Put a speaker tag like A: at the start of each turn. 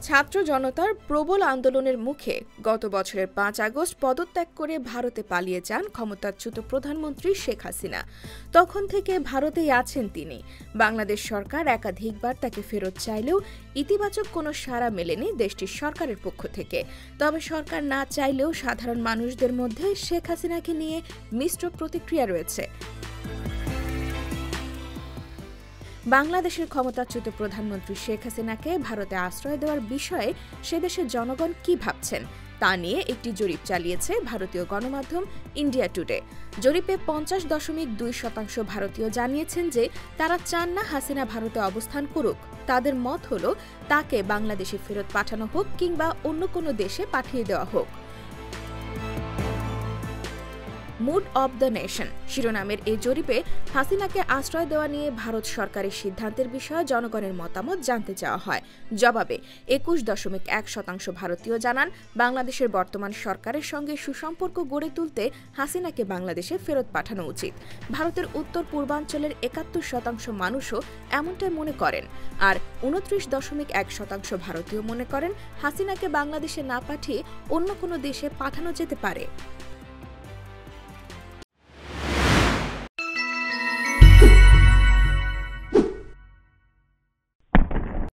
A: ছাত্র জনতার প্রবল আন্দোলনের মুখে গত বছরের ৫ আগস্ট পদত্যাগ করে ভারতে পালিয়ে যান ক্ষমতাচ্যুত প্রধানমন্ত্রী শেখ হাসিনা। তখন থেকে ভারতেই আছেন তিনি। বাংলাদেশ সরকার একাধিকবার তাকে ফেরত চাইলেও ইতিবাচক কোনো সাড়া মেলেনি দেশটির সরকারের পক্ষ থেকে। তবে সরকার না চাইলেও সাধারণ মানুষদের মধ্যে শেখ হাসিনাকে নিয়ে মিশ্র প্রতিক্রিয়া রয়েছে। বাংলাদেশের ক্ষমতাচ্যুত প্রধানমন্ত্রী শেখ হাসিনাকে ভারতে আশ্রয় দেওয়ার বিষয়ে সে দেশের জনগণ কি ভাবছেন তা নিয়ে একটি জরিপ চালিয়েছে ভারতীয় গণমাধ্যম ইন্ডিয়া টুডে। জরিপে ৫০.২% ভারতীয় জানিয়েছেন যে তারা চান না হাসিনা ভারতে অবস্থান করুক। তাদের মত হল তাকে বাংলাদেশে ফেরত পাঠানো হোক কিংবা অন্য কোনো দেশে পাঠিয়ে দেওয়া হোক। মুড অব দ্য নেশন শিরোনামের এই জরিপে হাসিনাকে আশ্রয় দেওয়া নিয়ে ভারত সরকারের সিদ্ধান্তের বিষয়ে জনগণের মতামত জানতে চাওয়া হয়। জবাবে ২১.১% ভারতীয় জানান বাংলাদেশের বর্তমান সরকারের সঙ্গে সুসম্পর্ক গড়ে তুলতে হাসিনাকে বাংলাদেশে ফেরত পাঠানো উচিত। ভারতের উত্তর পূর্বাঞ্চলের ৭১% মানুষও এমনটাই মনে করেন। আর ২৯.১% ভারতীয় মনে করেন হাসিনাকে বাংলাদেশে না পাঠিয়ে অন্য কোনো দেশে পাঠানো যেতে পারে।